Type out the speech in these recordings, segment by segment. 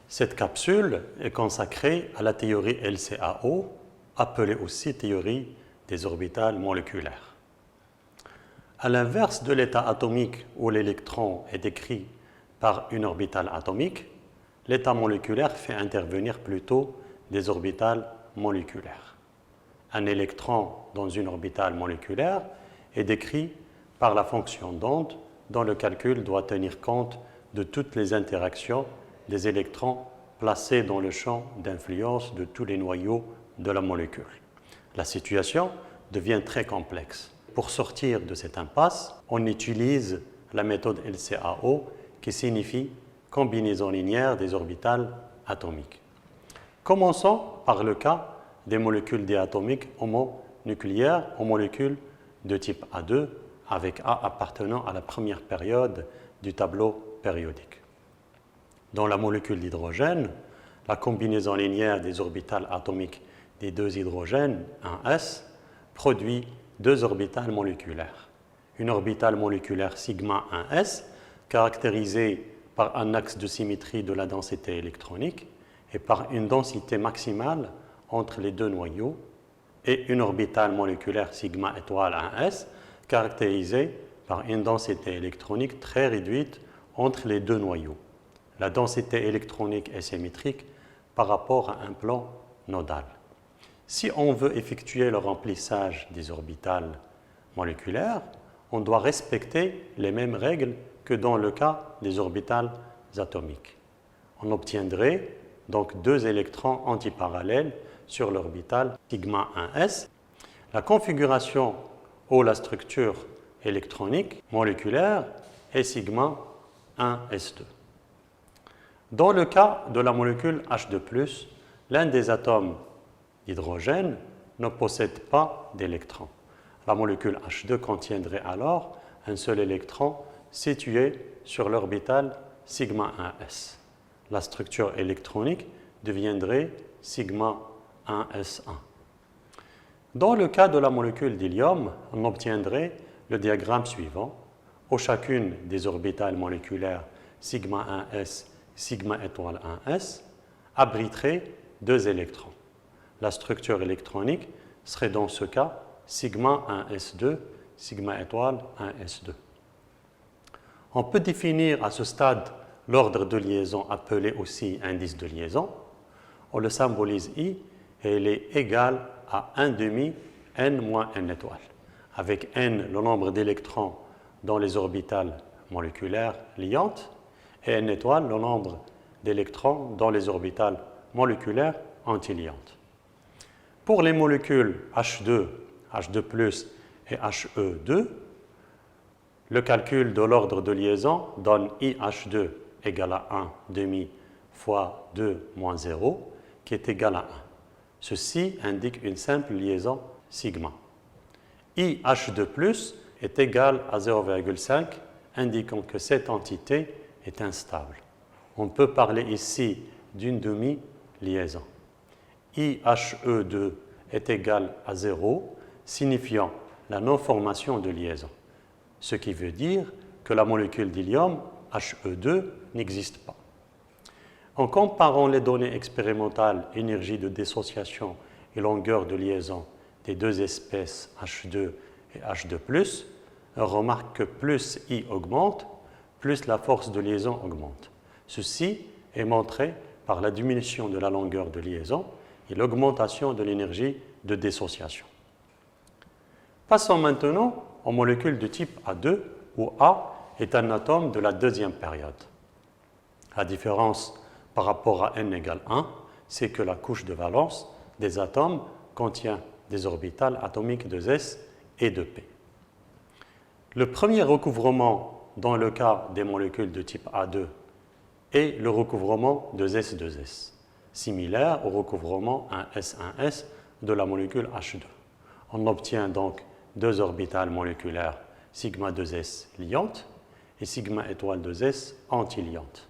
Cette capsule est consacrée à la théorie LCAO, appelée aussi théorie des orbitales moléculaires. À l'inverse de l'état atomique où l'électron est décrit par une orbitale atomique, l'état moléculaire fait intervenir plutôt des orbitales moléculaires. Un électron dans une orbitale moléculaire est décrit par la fonction d'onde dont le calcul doit tenir compte de toutes les interactions des électrons placés dans le champ d'influence de tous les noyaux de la molécule. La situation devient très complexe. Pour sortir de cette impasse, on utilise la méthode LCAO qui signifie combinaison linéaire des orbitales atomiques. Commençons par le cas des molécules diatomiques homonucléaires aux molécules de type A2 avec A appartenant à la première période du tableau périodique. Dans la molécule d'hydrogène, la combinaison linéaire des orbitales atomiques des deux hydrogènes, 1s, produit deux orbitales moléculaires. Une orbitale moléculaire sigma 1s, caractérisée par un axe de symétrie de la densité électronique et par une densité maximale entre les deux noyaux, et une orbitale moléculaire sigma étoile 1s, caractérisée par une densité électronique très réduite entre les deux noyaux. La densité électronique est symétrique par rapport à un plan nodal. Si on veut effectuer le remplissage des orbitales moléculaires, on doit respecter les mêmes règles que dans le cas des orbitales atomiques. On obtiendrait donc deux électrons antiparallèles sur l'orbitale sigma 1s. La configuration ou la structure électronique moléculaire est sigma 1s2. Dans le cas de la molécule H2+, l'un des atomes d'hydrogène ne possède pas d'électrons. La molécule H2 contiendrait alors un seul électron situé sur l'orbitale sigma 1s. La structure électronique deviendrait sigma 1s1. Dans le cas de la molécule d'hélium, on obtiendrait le diagramme suivant, où chacune des orbitales moléculaires sigma 1s, sigma étoile 1s, abriterait deux électrons. La structure électronique serait dans ce cas sigma 1s2, sigma étoile 1s2. On peut définir à ce stade l'ordre de liaison appelé aussi indice de liaison. On le symbolise I et il est égal à 1 demi n moins n étoile, avec n le nombre d'électrons dans les orbitales moléculaires liantes et n étoile le nombre d'électrons dans les orbitales moléculaires antiliantes. Pour les molécules H2, H2+, et HE2, le calcul de l'ordre de liaison donne IH2 égale à 1 demi fois 2 moins 0, qui est égal à 1. Ceci indique une simple liaison sigma. IH2+ est égal à 0,5, indiquant que cette entité est instable. On peut parler ici d'une demi-liaison. IHE2 est égal à 0, signifiant la non-formation de liaison, ce qui veut dire que la molécule d'hélium, HE2, n'existe pas. En comparant les données expérimentales énergie de dissociation et longueur de liaison des deux espèces H2 et H2+, on remarque que plus I augmente, plus la force de liaison augmente. Ceci est montré par la diminution de la longueur de liaison et l'augmentation de l'énergie de dissociation. Passons maintenant aux molécules de type A2, où A est un atome de la deuxième période. La différence par rapport à n égale 1, c'est que la couche de valence des atomes contient des orbitales atomiques de S et de P. Le premier recouvrement dans le cas des molécules de type A2 est le recouvrement de S2S, similaire au recouvrement 1S1S de la molécule H2. On obtient donc deux orbitales moléculaires sigma 2s liantes et sigma étoile 2s antiliantes.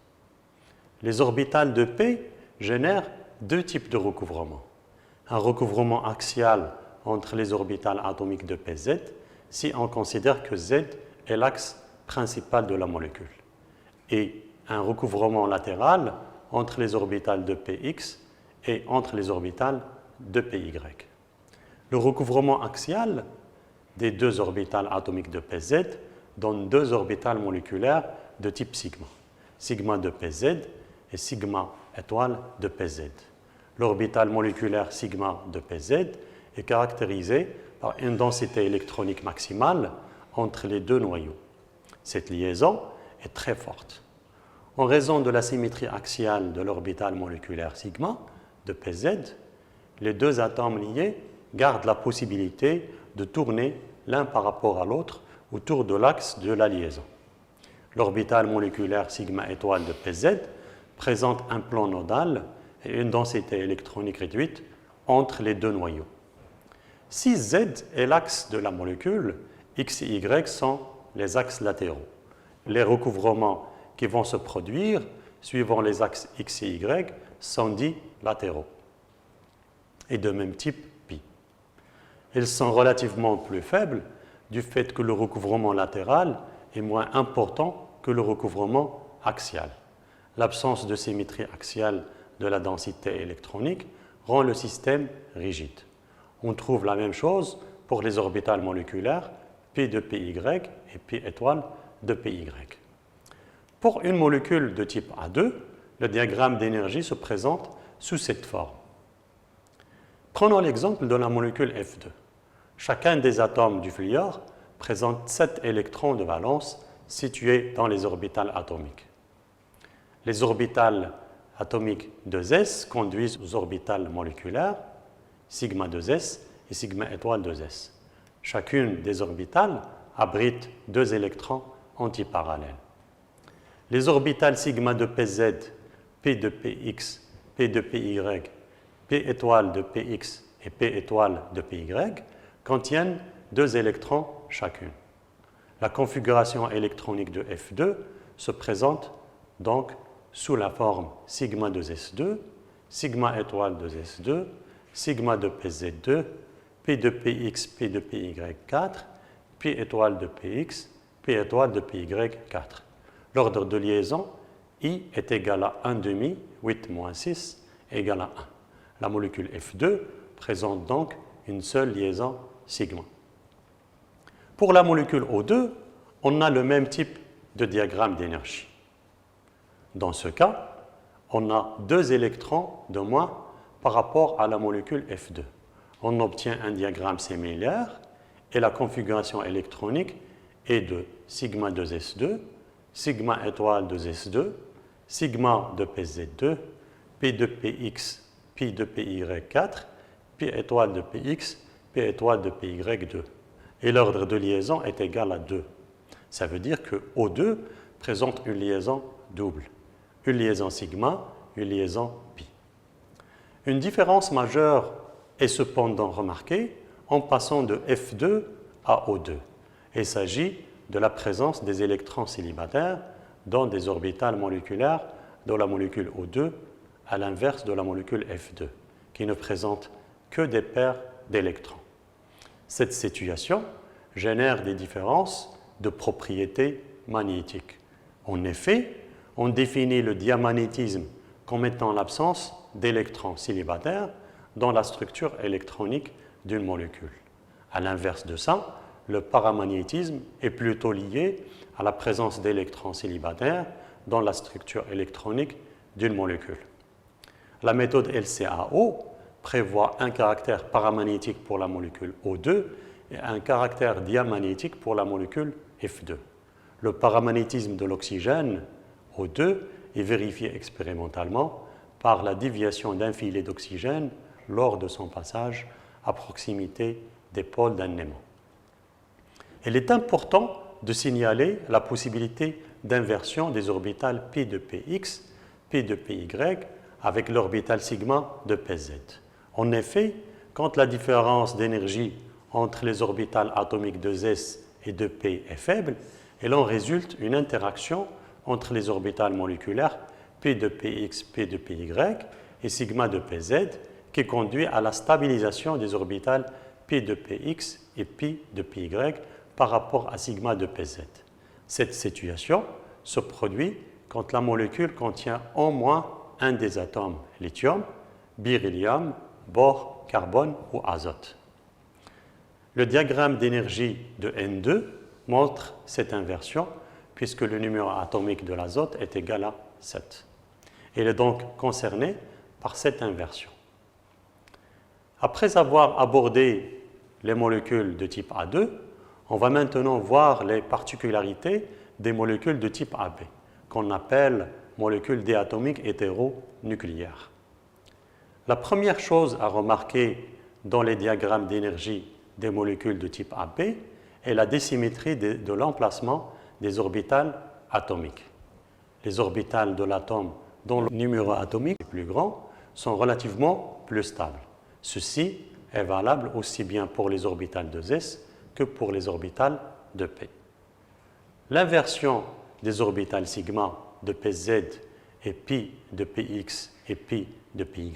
Les orbitales de P génèrent deux types de recouvrement. Un recouvrement axial entre les orbitales atomiques de Pz si on considère que Z est l'axe principal de la molécule, et un recouvrement latéral entre les orbitales de px et entre les orbitales de py. Le recouvrement axial des deux orbitales atomiques de Pz donne deux orbitales moléculaires de type sigma, sigma de Pz et sigma étoile de Pz. L'orbital moléculaire sigma de Pz est caractérisée par une densité électronique maximale entre les deux noyaux. Cette liaison est très forte. En raison de la symétrie axiale de l'orbital moléculaire sigma de Pz, les deux atomes liés gardent la possibilité de tourner l'un par rapport à l'autre autour de l'axe de la liaison. L'orbital moléculaire sigma étoile de Pz présente un plan nodal et une densité électronique réduite entre les deux noyaux. Si Z est l'axe de la molécule, X et Y sont les axes latéraux. Les recouvrements qui vont se produire suivant les axes X et Y sont dits latéraux et de même type pi. Ils sont relativement plus faibles du fait que le recouvrement latéral est moins important que le recouvrement axial. L'absence de symétrie axiale de la densité électronique rend le système rigide. On trouve la même chose pour les orbitales moléculaires P de PY et P étoile de PY. Pour une molécule de type A2, le diagramme d'énergie se présente sous cette forme. Prenons l'exemple de la molécule F2. Chacun des atomes du fluor présente 7 électrons de valence situés dans les orbitales atomiques. Les orbitales atomiques 2s conduisent aux orbitales moléculaires sigma 2s et sigma étoile 2s. Chacune des orbitales abrite 2 électrons antiparallèles. Les orbitales sigma de Pz, P de Px, P de Py, P étoile de Px et P étoile de Py contiennent 2 électrons chacune. La configuration électronique de F2 se présente donc sous la forme sigma 2s2, sigma étoile 2s2, sigma de Pz2, P de Px, P de Py4, P étoile de Px, P étoile de Py4. L'ordre de liaison I est égal à 1 demi, 8 moins 6, égale à 1. La molécule F2 présente donc une seule liaison sigma. Pour la molécule O2, on a le même type de diagramme d'énergie. Dans ce cas, on a 2 électrons de moins par rapport à la molécule F2. On obtient un diagramme similaire et la configuration électronique est de sigma 2s2, sigma étoile 2s2, sigma de Pz2, P de Px, Pi de Py4, Pi étoile de Px, P étoile de Py2. Et l'ordre de liaison est égal à 2. Ça veut dire que O2 présente une liaison double, une liaison sigma, une liaison pi. Une différence majeure est cependant remarquée en passant de F2 à O2. Il s'agit de la présence des électrons célibataires dans des orbitales moléculaires de la molécule O2 à l'inverse de la molécule F2, qui ne présente que des paires d'électrons. Cette situation génère des différences de propriétés magnétiques. En effet, on définit le diamagnétisme comme étant l'absence d'électrons célibataires dans la structure électronique d'une molécule. À l'inverse de ça, le paramagnétisme est plutôt lié à la présence d'électrons célibataires dans la structure électronique d'une molécule. La méthode LCAO prévoit un caractère paramagnétique pour la molécule O2 et un caractère diamagnétique pour la molécule F2. Le paramagnétisme de l'oxygène O2 est vérifié expérimentalement par la déviation d'un filet d'oxygène lors de son passage à proximité des pôles d'un aimant. Il est important de signaler la possibilité d'inversion des orbitales P de Px, P de Py avec l'orbital sigma de Pz. En effet, quand la différence d'énergie entre les orbitales atomiques de S et de P est faible, il en résulte une interaction entre les orbitales moléculaires P de Px, P de Py et sigma de Pz qui conduit à la stabilisation des orbitales P de Px et Pi de Py par rapport à sigma de Pz. Cette situation se produit quand la molécule contient au moins un des atomes lithium, beryllium, bore, carbone ou azote. Le diagramme d'énergie de N2 montre cette inversion puisque le numéro atomique de l'azote est égal à 7. Il est donc concerné par cette inversion. Après avoir abordé les molécules de type A2, on va maintenant voir les particularités des molécules de type AB, qu'on appelle molécules diatomiques hétéronucléaires. La première chose à remarquer dans les diagrammes d'énergie des molécules de type AB est la désymétrie de l'emplacement des orbitales atomiques. Les orbitales de l'atome dont le numéro atomique est plus grand sont relativement plus stables. Ceci est valable aussi bien pour les orbitales de S que pour les orbitales de P. L'inversion des orbitales sigma de Pz et pi de Px et pi de Py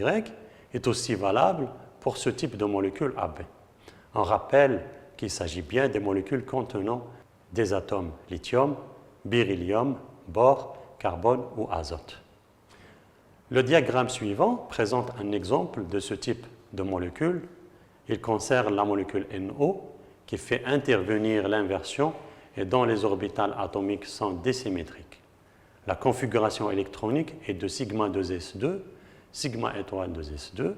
est aussi valable pour ce type de molécules AB. On rappelle qu'il s'agit bien des molécules contenant des atomes lithium, beryllium, bore, carbone ou azote. Le diagramme suivant présente un exemple de ce type de molécule. Il concerne la molécule NO qui fait intervenir l'inversion et dont les orbitales atomiques sont désymétriques. La configuration électronique est de sigma 2s2, sigma étoile 2s2,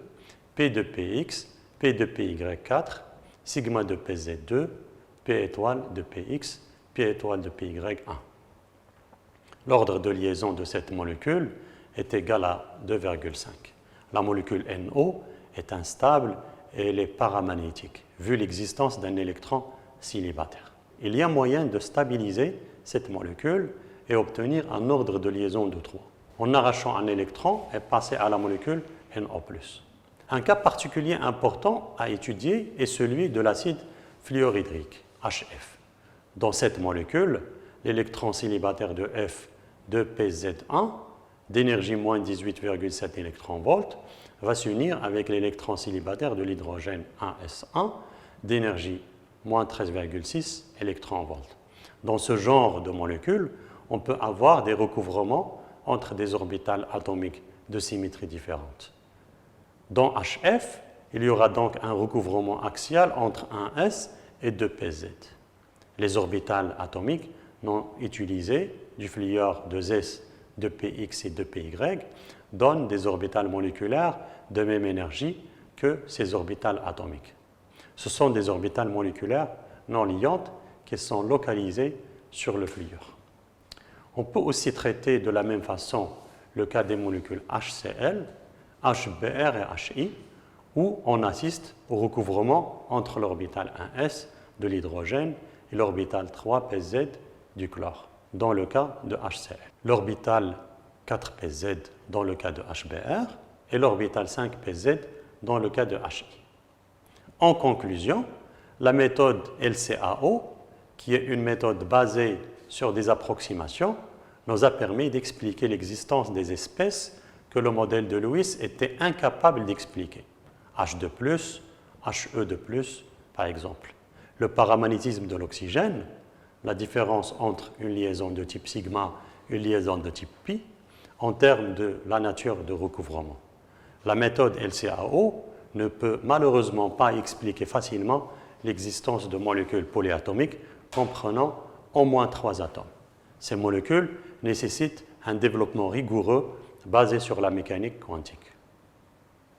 p de px, p de py4, sigma de pz2, p étoile de px, p étoile de py1. L'ordre de liaison de cette molécule est égal à 2,5. La molécule NO est instable et elle est paramagnétique, vu l'existence d'un électron célibataire. Il y a moyen de stabiliser cette molécule et obtenir un ordre de liaison de 3, en arrachant un électron et passer à la molécule NO+. Un cas particulier important à étudier est celui de l'acide fluorhydrique, HF. Dans cette molécule, l'électron célibataire de F de PZ1 d'énergie moins 18,7 électronvolts va s'unir avec l'électron célibataire de l'hydrogène 1s1 d'énergie moins 13,6 électronvolts. Dans ce genre de molécules, on peut avoir des recouvrements entre des orbitales atomiques de symétrie différente. Dans HF, il y aura donc un recouvrement axial entre 1s et 2pz. Les orbitales atomiques non utilisées du fluor 2s, 2px et 2py donnent des orbitales moléculaires de même énergie que ces orbitales atomiques. Ce sont des orbitales moléculaires non liantes qui sont localisées sur le fluor. On peut aussi traiter de la même façon le cas des molécules HCl, HBr et HI, où on assiste au recouvrement entre l'orbital 1s de l'hydrogène et l'orbital 3pz du chlore, dans le cas de HCl. L'orbital 4pz dans le cas de HBr et l'orbital 5pz dans le cas de HI. En conclusion, la méthode LCAO, qui est une méthode basée sur des approximations, nous a permis d'expliquer l'existence des espèces que le modèle de Lewis était incapable d'expliquer. H2+, HE2+, par exemple. Le paramagnétisme de l'oxygène, la différence entre une liaison de type sigma et une liaison de type pi, en termes de la nature de recouvrement. La méthode LCAO ne peut malheureusement pas expliquer facilement l'existence de molécules polyatomiques comprenant au moins 3 atomes. Ces molécules nécessitent un développement rigoureux basé sur la mécanique quantique.